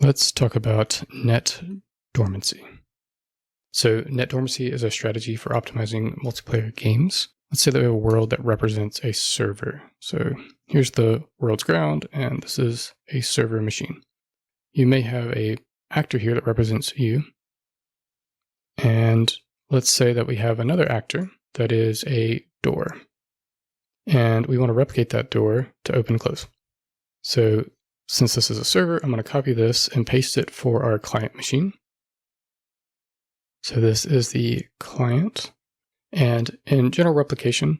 Let's talk about net dormancy. So net dormancy is a strategy for optimizing multiplayer games. Let's say that we have a world that represents a server. So here's the world's ground, and this is a server machine. You may have an actor here that represents you. And let's say that we have another actor that is a door. And we want to replicate that door to open and close. So since this is a server, I'm going to copy this and paste it for our client machine. So this is the client. And in general replication,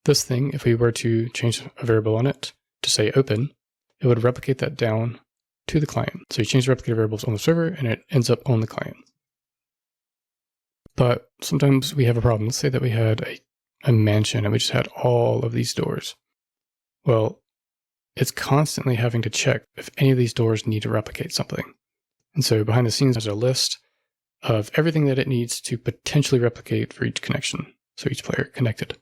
this thing, if we were to change a variable on it to say open, it would replicate that down to the client. So you change the replicator variables on the server and it ends up on the client. But sometimes we have a problem. Let's say that we had a mansion and we just had all of these doors. Well, it's constantly having to check if any of these doors need to replicate something. And so behind the scenes, there's a list of everything that it needs to potentially replicate for each connection. So each player connected.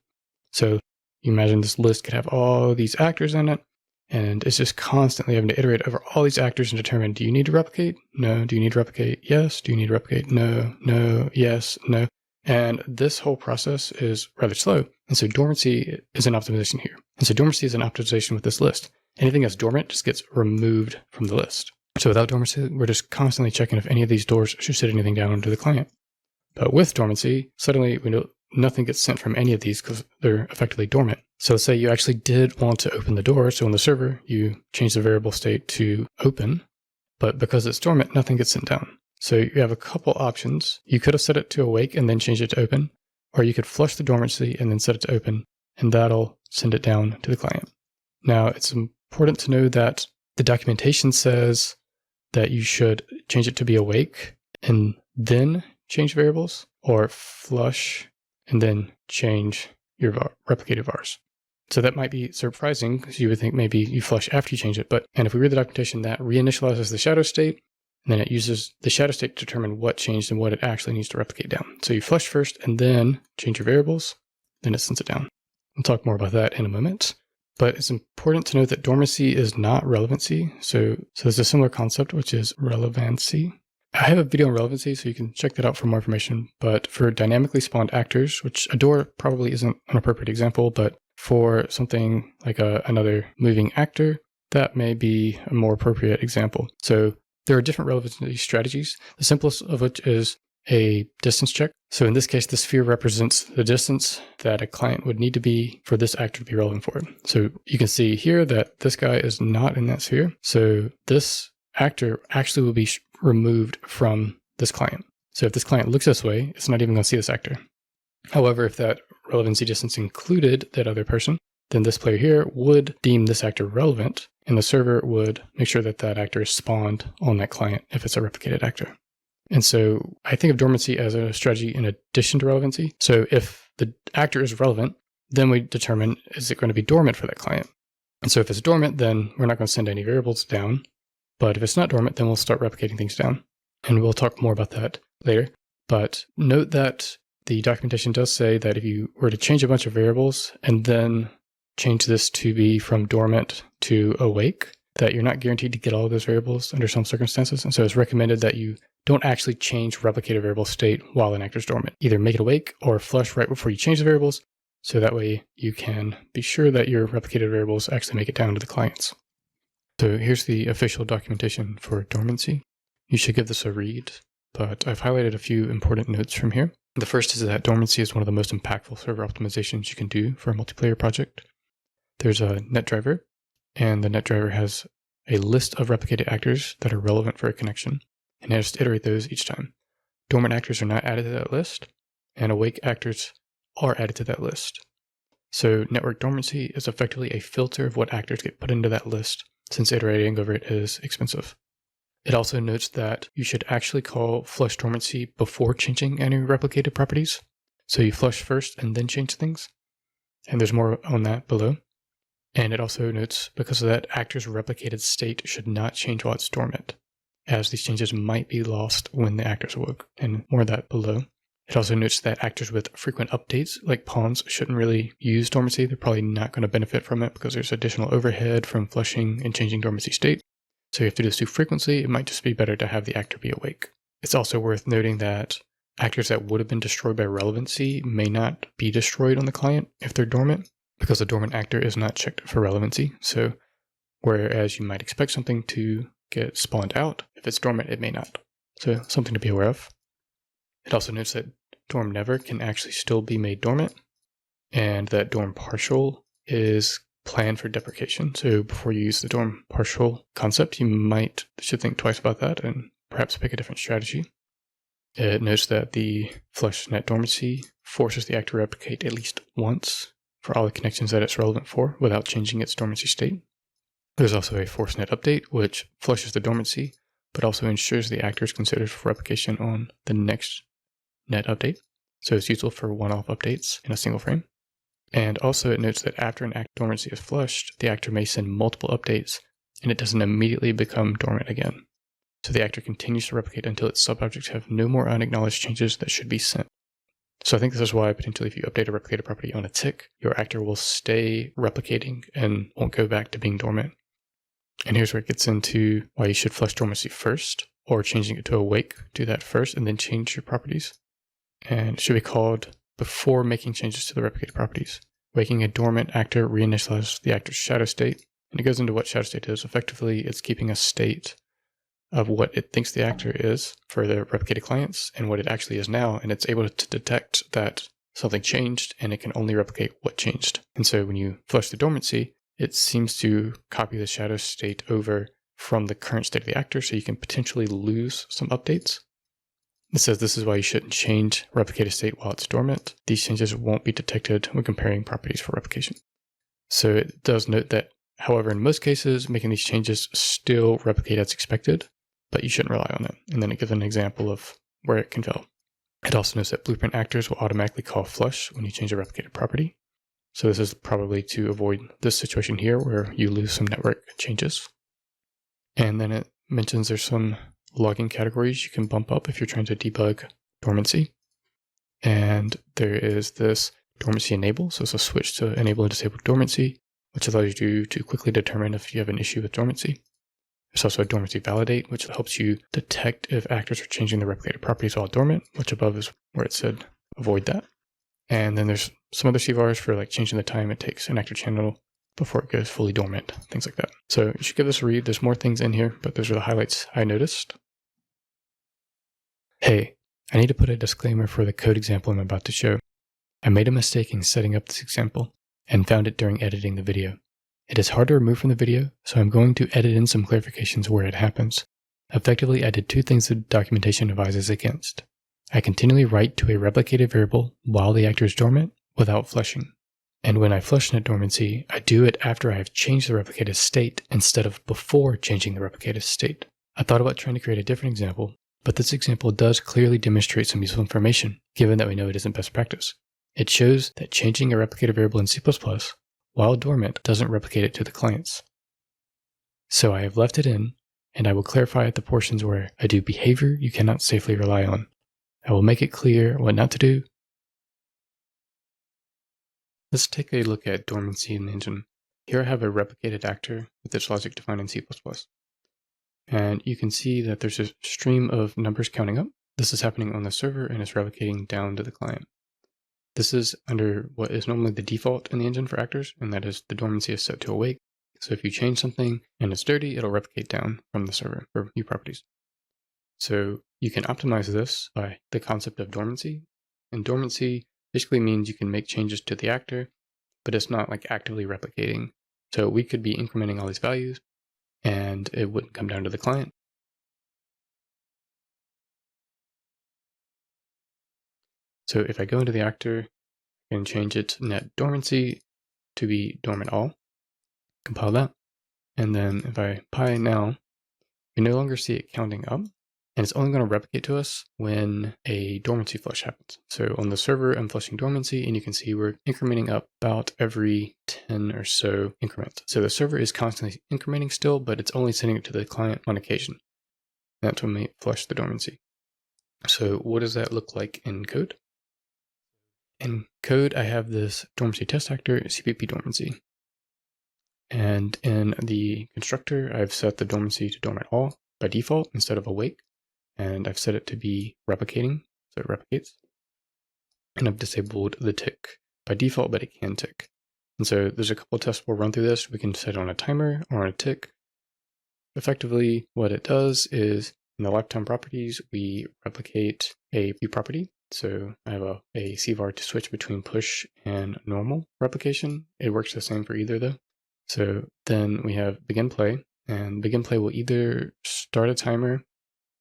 So you imagine this list could have all these actors in it, and it's just constantly having to iterate over all these actors and determine, do you need to replicate? No. Do you need to replicate? Yes. Do you need to replicate? No. No. Yes. No. And this whole process is rather slow. And so dormancy is an optimization here. And so dormancy is an optimization with this list. Anything that's dormant just gets removed from the list. So without dormancy, we're just constantly checking if any of these doors should sit anything down into the client. But with dormancy, suddenly we know nothing gets sent from any of these because they're effectively dormant. So let's say you actually did want to open the door. So on the server, you change the variable state to open, but because it's dormant, nothing gets sent down. So you have a couple options. You could have set it to awake and then change it to open, or you could flush the dormancy and then set it to open, and that'll send it down to the client. Now, it's important to know that the documentation says that you should change it to be awake and then change variables, or flush and then change your replicated vars. So that might be surprising because you would think maybe you flush after you change it. And if we read the documentation, that reinitializes the shadow state, and then it uses the shadow state to determine what changed and what it actually needs to replicate down. So you flush first and then change your variables, then it sends it down. We'll talk more about that in a moment. But it's important to note that dormancy is not relevancy. So there's a similar concept, which is relevancy. I have a video on relevancy, so you can check that out for more information. But for dynamically spawned actors, which a door probably isn't an appropriate example, but for something like another moving actor, that may be a more appropriate example. So there are different relevancy strategies, the simplest of which is a distance check. So in this case, the sphere represents the distance that a client would need to be for this actor to be relevant for it. So you can see here that this guy is not in that sphere. So this actor actually will be removed from this client. So if this client looks this way, it's not even going to see this actor. However, if that relevancy distance included that other person, then this player here would deem this actor relevant, and the server would make sure that that actor is spawned on that client if it's a replicated actor. And so I think of dormancy as a strategy in addition to relevancy. So if the actor is relevant, then we determine, is it going to be dormant for that client? And so if it's dormant, then we're not going to send any variables down. But if it's not dormant, then we'll start replicating things down. And we'll talk more about that later. But note that the documentation does say that if you were to change a bunch of variables and then change this to be from dormant to awake, that you're not guaranteed to get all of those variables under some circumstances. And so it's recommended that you don't actually change replicated variable state while an actor is dormant. Either make it awake or flush right before you change the variables, so that way you can be sure that your replicated variables actually make it down to the clients. So here's the official documentation for dormancy. You should give this a read, but I've highlighted a few important notes from here. The first is that dormancy is one of the most impactful server optimizations you can do for a multiplayer project. There's a net driver, and the net driver has a list of replicated actors that are relevant for a connection, and it has to iterate those each time. Dormant actors are not added to that list, and awake actors are added to that list. So network dormancy is effectively a filter of what actors get put into that list, since iterating over it is expensive. It also notes that you should actually call flush dormancy before changing any replicated properties. So you flush first and then change things. And there's more on that below. And it also notes, because of that, actor's replicated state should not change while it's dormant, as these changes might be lost when the actors awoke, and more of that below. It also notes that actors with frequent updates, like pawns, shouldn't really use dormancy. They're probably not going to benefit from it because there's additional overhead from flushing and changing dormancy state. So you have to do this too frequently, it might just be better to have the actor be awake. It's also worth noting that actors that would have been destroyed by relevancy may not be destroyed on the client if they're dormant, because a dormant actor is not checked for relevancy. So whereas you might expect something to get spawned out, if it's dormant, it may not. So something to be aware of. It also notes that dorm never can actually still be made dormant, and that dorm partial is planned for deprecation. So before you use the dorm partial concept, you should think twice about that and perhaps pick a different strategy. It notes that the flush net dormancy forces the actor to replicate at least once for all the connections that it's relevant for without changing its dormancy state. There's also a force net update, which flushes the dormancy, but also ensures the actor is considered for replication on the next net update. So it's useful for one-off updates in a single frame. And also it notes that after an actor dormancy is flushed, the actor may send multiple updates, and it doesn't immediately become dormant again. So the actor continues to replicate until its subobjects have no more unacknowledged changes that should be sent. So I think this is why potentially if you update a replicated property on a tick, your actor will stay replicating and won't go back to being dormant. And here's where it gets into why you should flush dormancy first, or changing it to awake, do that first, and then change your properties. And it should be called before making changes to the replicated properties. Waking a dormant actor reinitializes the actor's shadow state, and it goes into what shadow state is. Effectively, it's keeping a state of what it thinks the actor is for the replicated clients and what it actually is now, and it's able to detect that something changed, and it can only replicate what changed. And so when you flush the dormancy, it seems to copy the shadow state over from the current state of the actor, so you can potentially lose some updates. It says this is why you shouldn't change replicated state while it's dormant. These changes won't be detected when comparing properties for replication. So it does note that, however, in most cases, making these changes still replicate as expected, but you shouldn't rely on it. And then it gives an example of where it can fail. It also notes that blueprint actors will automatically call flush when you change a replicated property. So this is probably to avoid this situation here where you lose some network changes. And then it mentions there's some logging categories you can bump up if you're trying to debug dormancy. And there is this dormancy enable. So it's a switch to enable and disable dormancy, which allows you to quickly determine if you have an issue with dormancy. There's also a dormancy validate, which helps you detect if actors are changing the replicated properties while dormant, which above is where it said avoid that. And then there's some other CVARs for like changing the time it takes an actor channel before it goes fully dormant, things like that. So you should give this a read. There's more things in here, but those are the highlights I noticed. Hey, I need to put a disclaimer for the code example I'm about to show. I made a mistake in setting up this example and found it during editing the video. It is hard to remove from the video, so I'm going to edit in some clarifications where it happens. Effectively, I did two things the documentation advises against. I continually write to a replicated variable while the actor is dormant without flushing. And when I flush net dormancy, I do it after I have changed the replicated state instead of before changing the replicated state. I thought about trying to create a different example, but this example does clearly demonstrate some useful information, given that we know it isn't best practice. It shows that changing a replicated variable in C++ while dormant doesn't replicate it to the clients. So I have left it in, and I will clarify at the portions where I do behavior you cannot safely rely on. I will make it clear what not to do. Let's take a look at dormancy in the engine. Here I have a replicated actor with its logic defined in C++. And you can see that there's a stream of numbers counting up. This is happening on the server and it's replicating down to the client. This is under what is normally the default in the engine for actors, and that is the dormancy is set to awake. So if you change something and it's dirty, it'll replicate down from the server for new properties. So you can optimize this by the concept of dormancy. And dormancy basically means you can make changes to the actor, but it's not like actively replicating. So we could be incrementing all these values and it wouldn't come down to the client. So if I go into the actor and change its net dormancy to be DormantAll, compile that, and then if I pi now, we no longer see it counting up, and it's only going to replicate to us when a dormancy flush happens. So on the server, I'm flushing dormancy, and you can see we're incrementing up about every 10 or so increments. So the server is constantly incrementing still, but it's only sending it to the client on occasion. That's when we flush the dormancy. So what does that look like in code? In code, I have this dormancy test actor, CPP dormancy. And in the constructor, I've set the dormancy to DormantAll by default instead of awake. And I've set it to be replicating, so it replicates. And I've disabled the tick by default, but it can tick. And so there's a couple of tests we'll run through this. We can set it on a timer or on a tick. Effectively, what it does is in the lifetime properties, we replicate a view property. So I have a CVAR to switch between push and normal replication. It works the same for either though. So then we have begin play, and begin play will either start a timer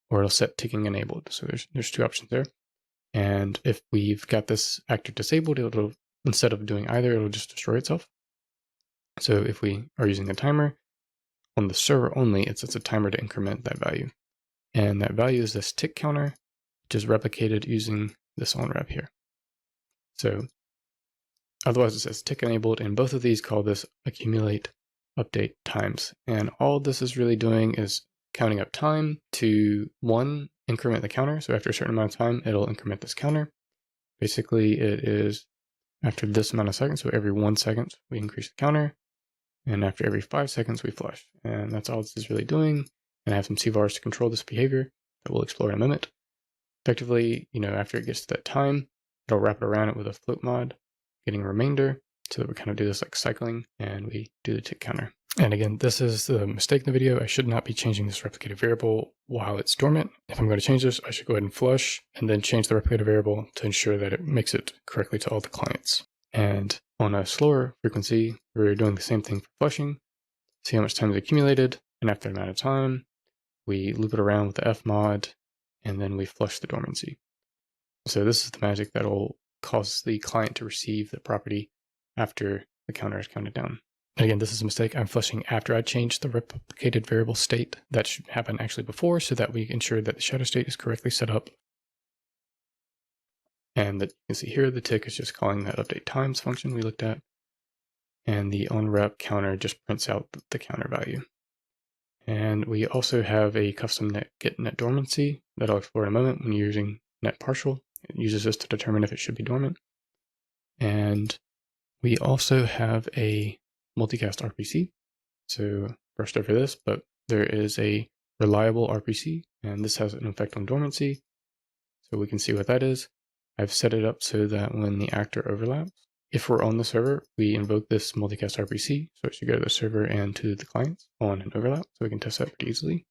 or it'll set ticking enabled. So there's two options there. And if we've got this actor disabled, it'll, instead of doing either, it'll just destroy itself. So if we are using a timer, on the server only, it sets a timer to increment that value. And that value is this tick counter, which is replicated using this onRep here. So otherwise it says tick enabled, and both of these call this accumulate update times. And all this is really doing is counting up time to one, increment the counter. So after a certain amount of time, it'll increment this counter. Basically, it is after this amount of seconds, so every 1 second, we increase the counter. And after every 5 seconds, we flush. And that's all this is really doing. And I have some CVARs to control this behavior that we'll explore in a minute. Effectively, after it gets to that time, it'll wrap it around it with a float mod, getting a remainder, so that we kind of do this like cycling, and we do the tick counter. And again, this is the mistake in the video. I should not be changing this replicated variable while it's dormant. If I'm going to change this, I should go ahead and flush and then change the replicated variable to ensure that it makes it correctly to all the clients. And on a slower frequency, we're doing the same thing for flushing. See how much time is accumulated, and after an amount of time, we loop it around with the F mod, and then we flush the dormancy. So this is the magic that will cause the client to receive the property after the counter is counted down. And again, this is a mistake. I'm flushing after I change the replicated variable state. That should happen actually before, so that we ensure that the shadow state is correctly set up. And that you can see here, the tick is just calling that update times function we looked at. And the onRep counter just prints out the counter value. And we also have a custom get net dormancy that I'll explore in a moment when you're using net partial. It uses this to determine if it should be dormant. And we also have a multicast RPC. So brushed over this, but there is a reliable RPC, and this has an effect on dormancy. So we can see what that is. I've set it up so that when the actor overlaps, if we're on the server, we invoke this multicast RPC. So it should go to the server and to the clients on an overlap, so we can test that pretty easily.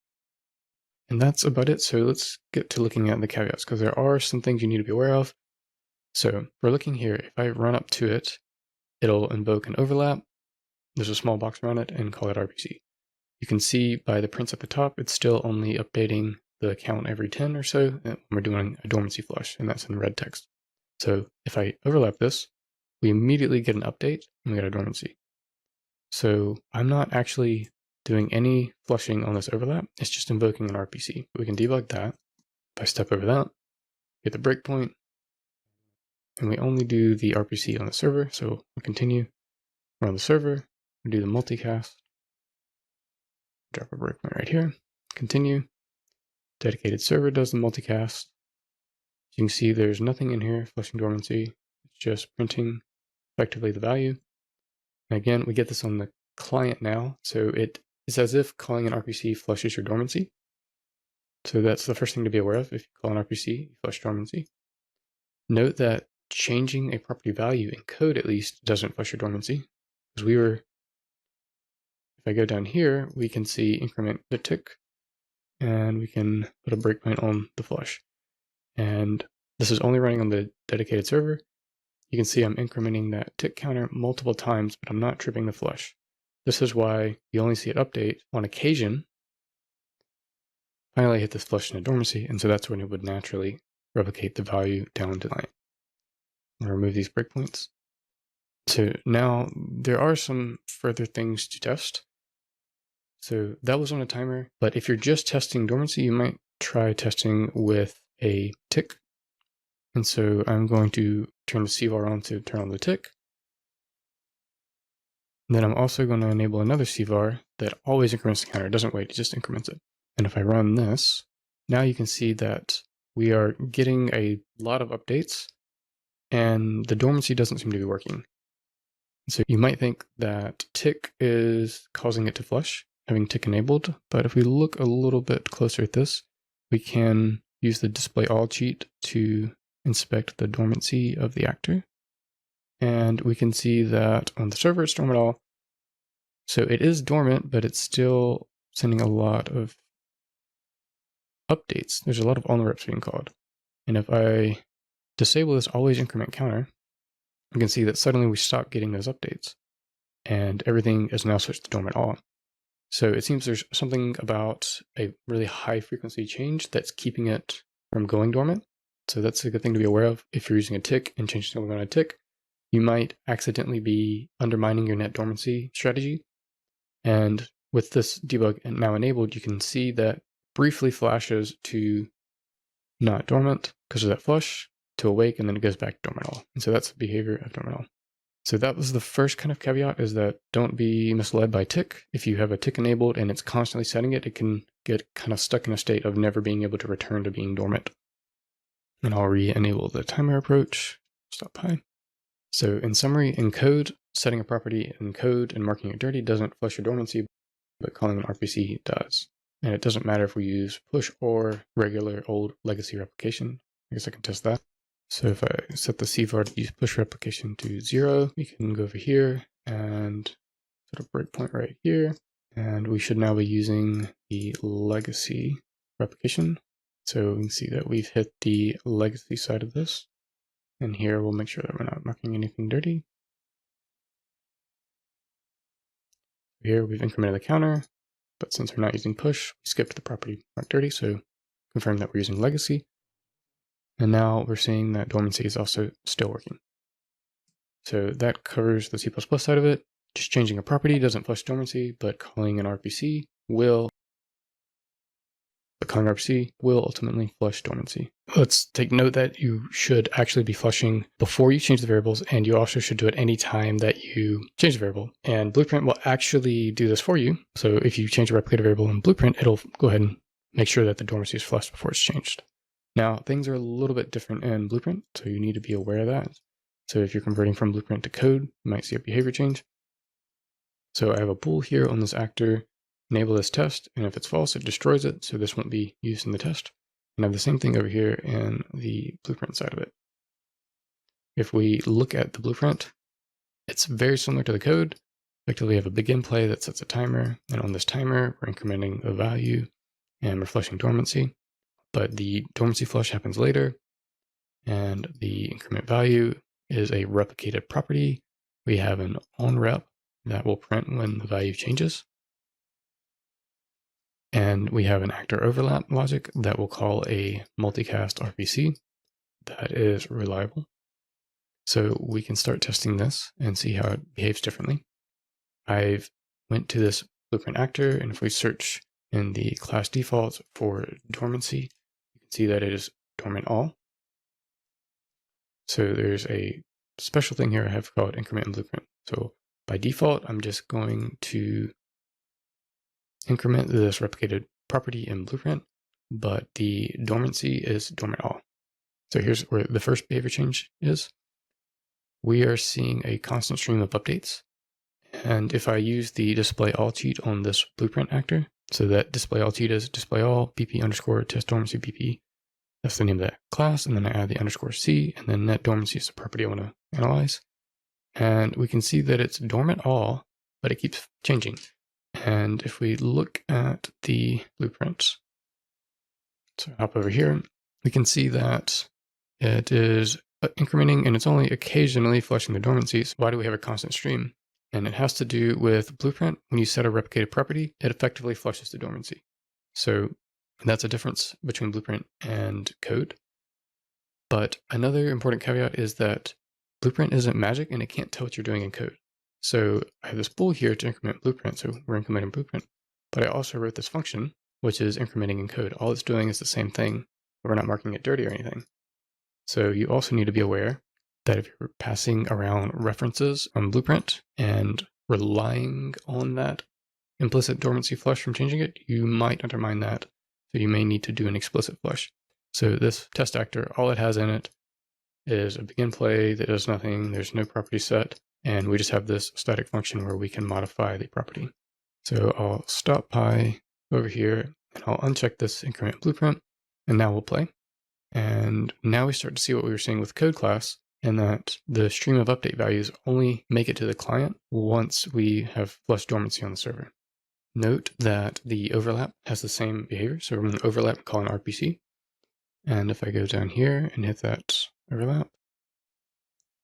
And that's about it. So let's get to looking at the caveats, because there are some things you need to be aware of. So we're looking here, if I run up to it, it'll invoke an overlap. There's a small box around it and call it RPC. You can see by the prints at the top, it's still only updating the count every 10 or so when we're doing a dormancy flush, and that's in red text. So if I overlap this, we immediately get an update and we get a dormancy. So I'm not actually doing any flushing on this overlap. It's just invoking an RPC. We can debug that. If I step over that, get the breakpoint, and we only do the RPC on the server. So we'll continue. We're on the server. We do the multicast. Drop a breakpoint right here. Continue. Dedicated server does the multicast. You can see there's nothing in here flushing dormancy. It's just printing effectively the value. And again, we get this on the client now. So it's as if calling an RPC flushes your dormancy. So that's the first thing to be aware of. If you call an RPC, you flush dormancy. Note that changing a property value in code at least doesn't flush your dormancy. Because if I go down here, we can see increment the tick, and we can put a breakpoint on the flush. And this is only running on the dedicated server. You can see I'm incrementing that tick counter multiple times, but I'm not tripping the flush. This is why you only see it update on occasion. Finally, hit this flush in a dormancy, and so that's when it would naturally replicate the value down to the client. I'm going to remove these breakpoints. So now there are some further things to test. So that was on a timer, but if you're just testing dormancy, you might try testing with a tick. And so I'm going to turn the CVAR on to turn on the tick. And then I'm also going to enable another CVAR that always increments the counter. It doesn't wait, it just increments it. And if I run this, now you can see that we are getting a lot of updates, and the dormancy doesn't seem to be working. So you might think that tick is causing it to flush, having tick enabled, but if we look a little bit closer at this, we can use the display all cheat to inspect the dormancy of the actor. And we can see that on the server it's DormantAll. So it is dormant, but it's still sending a lot of updates. There's a lot of on reps being called. And if I disable this always increment counter, we can see that suddenly we stop getting those updates and everything is now switched to DormantAll. So it seems there's something about a really high frequency change that's keeping it from going dormant. So that's a good thing to be aware of. If you're using a tick and changing something on a tick, you might accidentally be undermining your net dormancy strategy. And with this debug now enabled, you can see that briefly flashes to not dormant because of that flush, to awake, and then it goes back to DormantAll. And so that's the behavior of DormantAll. So that was the first kind of caveat, is that don't be misled by tick. If you have a tick enabled and it's constantly setting it, it can get kind of stuck in a state of never being able to return to being dormant. And I'll re-enable the timer approach, stop high. So in summary, in code, setting a property in code and marking it dirty doesn't flush your dormancy, but calling an RPC does. And it doesn't matter if we use push or regular old legacy replication. I guess I can test that. So if I set the CVAR to use push replication to 0, we can go over here and set a breakpoint right here. And we should now be using the legacy replication. So we can see that we've hit the legacy side of this. And here we'll make sure that we're not marking anything dirty. Here we've incremented the counter, but since we're not using push, we skipped the property marked dirty, so confirm that we're using legacy. And now we're seeing that dormancy is also still working. So that covers the C++ side of it. Just changing a property doesn't flush dormancy, but calling an RPC will ultimately flush dormancy. Let's take note that you should actually be flushing before you change the variables, and you also should do it any time that you change the variable. And Blueprint will actually do this for you. So if you change a replicator variable in Blueprint, it'll go ahead and make sure that the dormancy is flushed before it's changed. Now, things are a little bit different in Blueprint, so you need to be aware of that. So if you're converting from Blueprint to code, you might see a behavior change. So I have a bool here on this actor, enable this test, and if it's false, it destroys it, so this won't be used in the test. And I have the same thing over here in the Blueprint side of it. If we look at the Blueprint, it's very similar to the code. Effectively, we have a begin play that sets a timer, and on this timer, we're incrementing a value, and we're flushing dormancy. But the dormancy flush happens later, and the increment value is a replicated property. We have an onRep that will print when the value changes. And we have an actor overlap logic that will call a multicast RPC that is reliable. So we can start testing this and see how it behaves differently. I've went to this Blueprint actor, and if we search in the class defaults for dormancy, you can see that it is DormantAll. So there's a special thing here I have called increment in Blueprint. So by default, I'm just going to increment this replicated property in Blueprint, but the dormancy is DormantAll. So here's where the first behavior change is. We are seeing a constant stream of updates. And if I use the display all cheat on this Blueprint actor, so that display all cheat is display all bp underscore test dormancy bp. That's the name of that class. And then I add the underscore c, and then net dormancy is the property I want to analyze. And we can see that it's DormantAll, but it keeps changing. And if we look at the blueprints, so hop over here, we can see that it is incrementing and it's only occasionally flushing the dormancies. Why do we have a constant stream? And it has to do with Blueprint. When you set a replicated property, it effectively flushes the dormancy. So that's a difference between Blueprint and code. But another important caveat is that Blueprint isn't magic and it can't tell what you're doing in code. So I have this bool here to increment Blueprint, so we're incrementing Blueprint. But I also wrote this function, which is incrementing in code. All it's doing is the same thing, but we're not marking it dirty or anything. So you also need to be aware that if you're passing around references on Blueprint and relying on that implicit dormancy flush from changing it, you might undermine that. So you may need to do an explicit flush. So this test actor, all it has in it is a begin play that does nothing. There's no property set. And we just have this static function where we can modify the property. So I'll stop pi over here, and I'll uncheck this increment blueprint, and now we'll play. And now we start to see what we were seeing with code class, and that the stream of update values only make it to the client once we have flushed dormancy on the server. Note that the overlap has the same behavior, so we're going to overlap and call an RPC. And if I go down here and hit that overlap,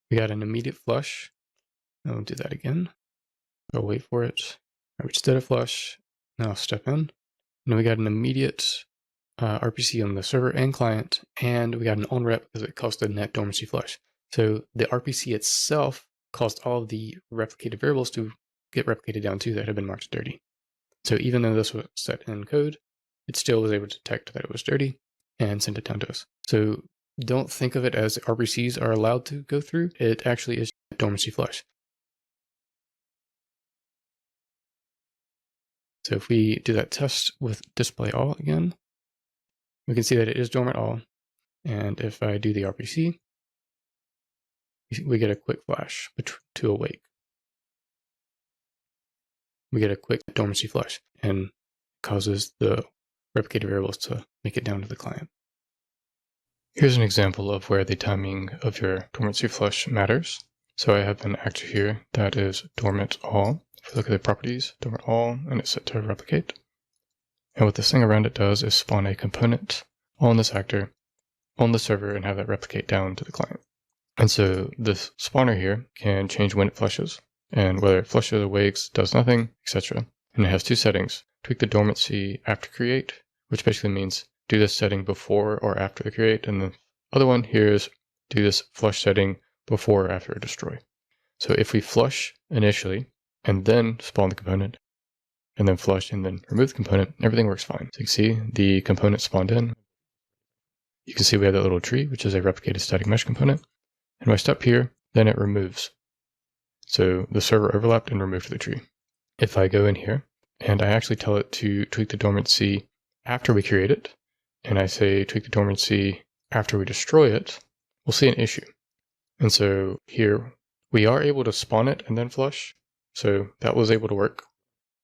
we got an immediate flush. I'll do that again. I'll wait for it. We just did a flush. Now I'll step in. And we got an immediate RPC on the server and client, and we got an on rep because it caused a net dormancy flush. So the RPC itself caused all of the replicated variables to get replicated down to that had been marked dirty. So even though this was set in code, it still was able to detect that it was dirty and send it down to us. So don't think of it as RPCs are allowed to go through. It actually is a dormancy flush. So if we do that test with display all again, we can see that it is dormant all. And if I do the RPC, we get a quick flash to awake. We get a quick dormancy flush and causes the replicated variables to make it down to the client. Here's an example of where the timing of your dormancy flush matters. So I have an actor here that is DormantAll. If we look at the properties, DormantAll, and it's set to replicate. And what this thing around it does is spawn a component on this actor on the server and have that replicate down to the client. And so this spawner here can change when it flushes, and whether it flushes, awakes, does nothing, etc. And it has two settings: tweak the dormancy after create, which basically means do this setting before or after the create, and the other one here is do this flush setting before or after a destroy. So if we flush initially and then spawn the component, and then flush and then remove the component, everything works fine. So you can see the component spawned in. You can see we have that little tree, which is a replicated static mesh component. And when I step here, then it removes. So the server overlapped and removed the tree. If I go in here and I actually tell it to tweak the dormancy after we create it, and I say tweak the dormancy after we destroy it, we'll see an issue. And so here we are able to spawn it and then flush. So that was able to work.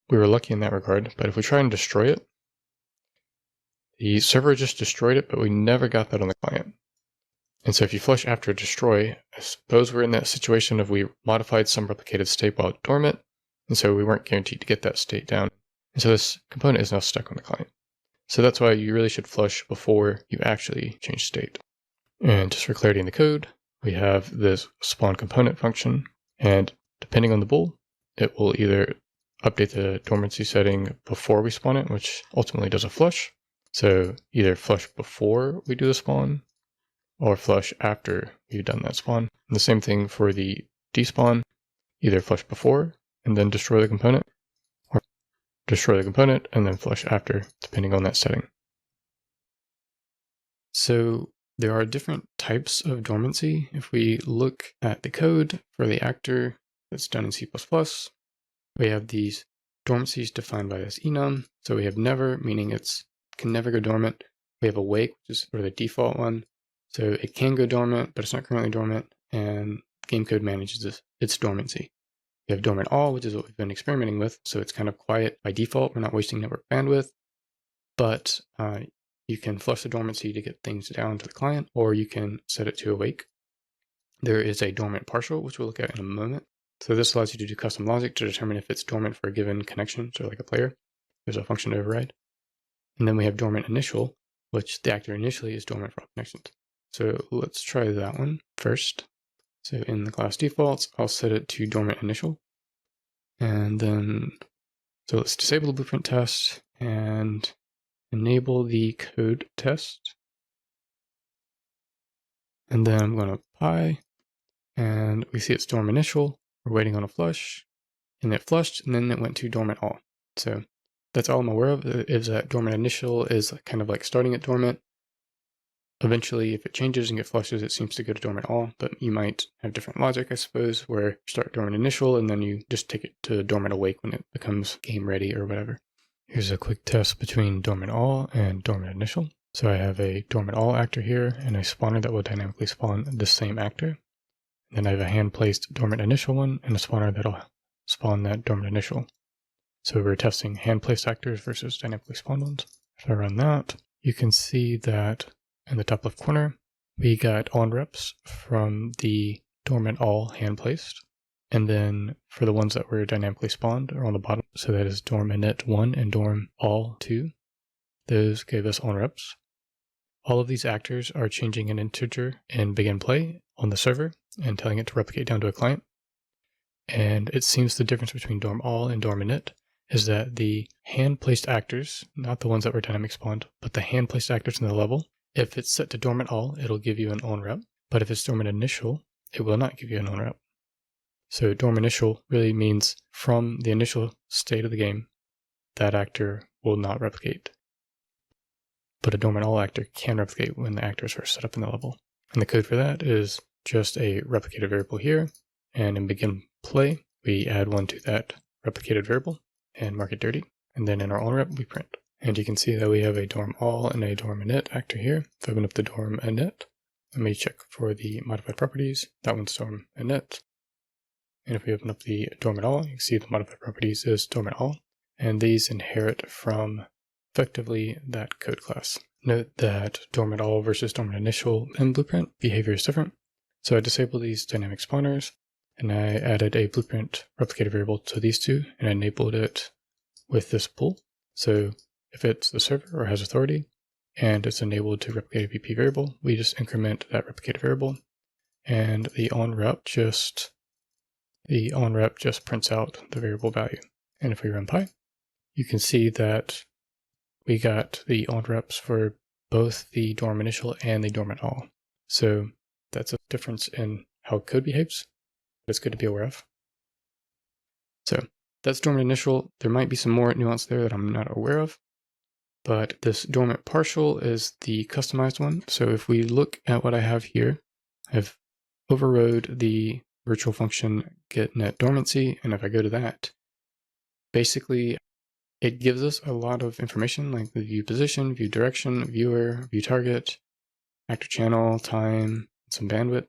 We were lucky in that regard, but if we try and destroy it, the server just destroyed it, but we never got that on the client. And so if you flush after a destroy, I suppose we're in that situation of we modified some replicated state while dormant, and so we weren't guaranteed to get that state down. And so this component is now stuck on the client. So that's why you really should flush before you actually change state. And just for clarity in the code, we have this spawn component function, and depending on the bool, it will either update the dormancy setting before we spawn it, which ultimately does a flush. So either flush before we do the spawn, or flush after you've done that spawn. And the same thing for the despawn, either flush before and then destroy the component, or destroy the component and then flush after, depending on that setting. So there are different types of dormancy. If we look at the code for the actor that's done in C++, we have these dormancies defined by this enum. So we have never, meaning it's can never go dormant. We have awake, which is sort of the default one. So it can go dormant, but it's not currently dormant, and game code manages its dormancy. We have DormantAll, which is what we've been experimenting with, so it's kind of quiet by default. We're not wasting network bandwidth, but you can flush the dormancy to get things down to the client, or you can set it to awake. There is a Dormant Partial, which we'll look at in a moment. So this allows you to do custom logic to determine if it's dormant for a given connection, so like a player. There's a function to override. And then we have Dormant Initial, which the actor initially is dormant for all connections. So let's try that one first. So in the class defaults, I'll set it to Dormant Initial. And then, so let's disable the blueprint test and enable the code test. And then I'm going to pi, and we see it's Dormant Initial. We're waiting on a flush, and it flushed, and then it went to DormantAll. So that's all I'm aware of, is that Dormant Initial is kind of like starting at dormant. Eventually, if it changes and get flushes, it seems to go to DormantAll, but you might have different logic, I suppose, where you start Dormant Initial and then you just take it to Dormant Awake when it becomes game ready or whatever. Here's a quick test between DormantAll and Dormant Initial. So I have a DormantAll actor here and a spawner that will dynamically spawn the same actor. Then I have a hand-placed dormant initial one and a spawner that'll spawn that dormant initial. So we're testing hand-placed actors versus dynamically spawned ones. If I run that, you can see that in the top left corner, we got on reps from the DormantAll hand-placed. And then for the ones that were dynamically spawned are on the bottom. So that is dorminit1 and dormantall2. Those gave us on reps. All of these actors are changing an integer in begin play on the server and telling it to replicate down to a client. And it seems the difference between dormall and dorminit is that the hand-placed actors, not the ones that were dynamic spawned, but the hand-placed actors in the level, if it's set to dormantall, it'll give you an on rep. But if it's dormant initial, it will not give you an on rep. So dormant initial really means from the initial state of the game, that actor will not replicate. But a dormantall actor can replicate when the actor is first set up in the level. And the code for that is just a replicated variable here. And in begin play, we add one to that replicated variable and mark it dirty. And then in our on rep, we print. And you can see that we have a dormall and a dorminit actor here. If I open up the dorminit, let me check for the modified properties. That one's dorminit. And if we open up the dormantall, you can see the modified properties is dormantall. And these inherit from effectively that code class. Note that dormantall versus dormant initial in Blueprint behavior is different. So I disabled these dynamic spawners and I added a Blueprint replicated variable to these two and I enabled it with this pool. So if it's the server or has authority and it's enabled to replicate a VP variable, we just increment that replicated variable and the on rep just prints out the variable value. And if we run pi, you can see that we got the on reps for both the dorm initial and the dormantall. So that's a difference in how code behaves. It's good to be aware of. So that's dormant initial. There might be some more nuance there that I'm not aware of, but this dormant partial is the customized one. So if we look at what I have here, I've overrode the virtual function getNet dormancy, and if I go to that, basically it gives us a lot of information like the view position, view direction, viewer, view target, actor channel, time, some bandwidth.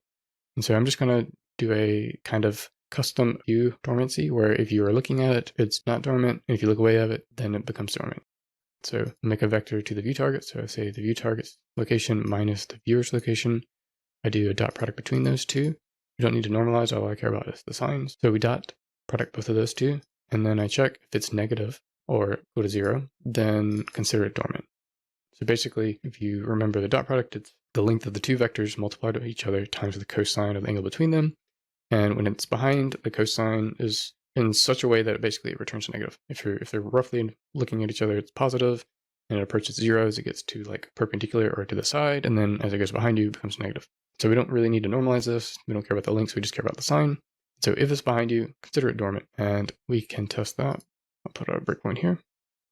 And so I'm just going to do a kind of custom view dormancy where if you are looking at it, it's not dormant. And if you look away at it, then it becomes dormant. So make a vector to the view target. So I say the view target's location minus the viewer's location. I do a dot product between those two. We don't need to normalize. All I care about is the signs. So we dot product both of those two. And then I check if it's negative or go to 0, then consider it dormant. So basically, if you remember the dot product, it's the length of the two vectors multiplied by each other times the cosine of the angle between them. And when it's behind, the cosine is in such a way that it basically returns negative. If they're roughly looking at each other, it's positive, and it approaches 0 as it gets to like perpendicular or to the side, and then as it goes behind you, it becomes negative. So we don't really need to normalize this. We don't care about the links, we just care about the sign. So if it's behind you, consider it dormant, and we can test that. I'll put a breakpoint here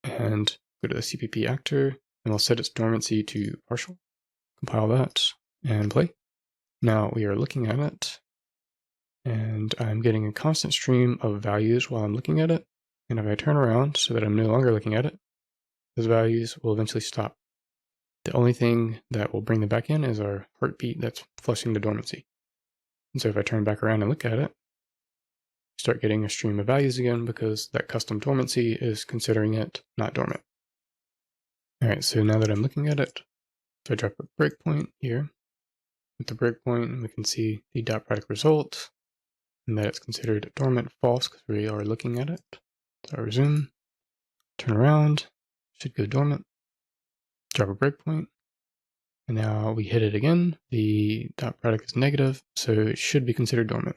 and go to the CPP actor, and we'll set its dormancy to partial. Compile that and play. Now we are looking at it, and I'm getting a constant stream of values while I'm looking at it. And if I turn around so that I'm no longer looking at it, those values will eventually stop. The only thing that will bring them back in is our heartbeat that's flushing the dormancy. And so if I turn back around and look at it, start getting a stream of values again because that custom dormancy is considering it not dormant. All right, so now that I'm looking at it, if I drop a breakpoint here, with the breakpoint, we can see the dot product result, and that it's considered dormant false because we are looking at it. So I resume, turn around, should go dormant, drop a breakpoint, and now we hit it again. The dot product is negative, so it should be considered dormant.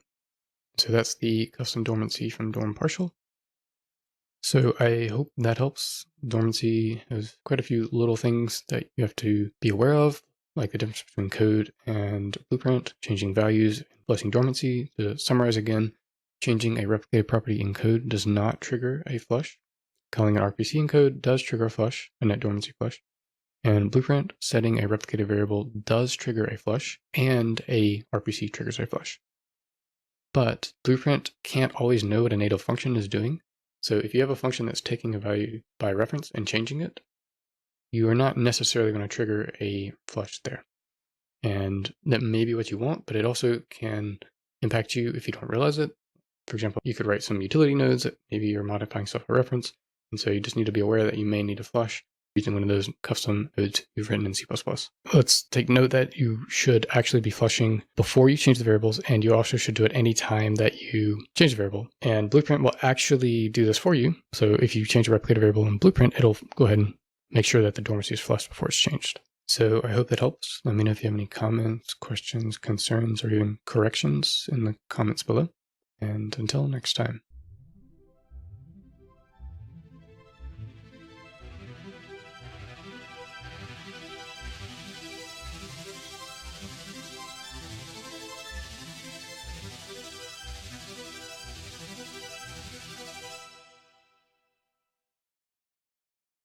So that's the custom dormancy from Dormant Partial. So I hope that helps. Dormancy has quite a few little things that you have to be aware of, like the difference between code and Blueprint, changing values, and flushing dormancy. To summarize again, changing a replicated property in code does not trigger a flush. Calling an RPC in code does trigger a flush, a net dormancy flush. And Blueprint, setting a replicated variable does trigger a flush, and a RPC triggers a flush. But Blueprint can't always know what a native function is doing. So if you have a function that's taking a value by reference and changing it, you are not necessarily going to trigger a flush there. And that may be what you want, but it also can impact you if you don't realize it. For example, you could write some utility nodes that maybe you're modifying stuff for reference, and so you just need to be aware that you may need to flush using one of those custom nodes you've written in C++. Let's take note that you should actually be flushing before you change the variables, and you also should do it any time that you change the variable. And Blueprint will actually do this for you. So if you change a replicator variable in Blueprint, it'll go ahead and make sure that the dormancy is flushed before it's changed. So I hope that helps. Let me know if you have any comments, questions, concerns, or even corrections in the comments below. And until next time.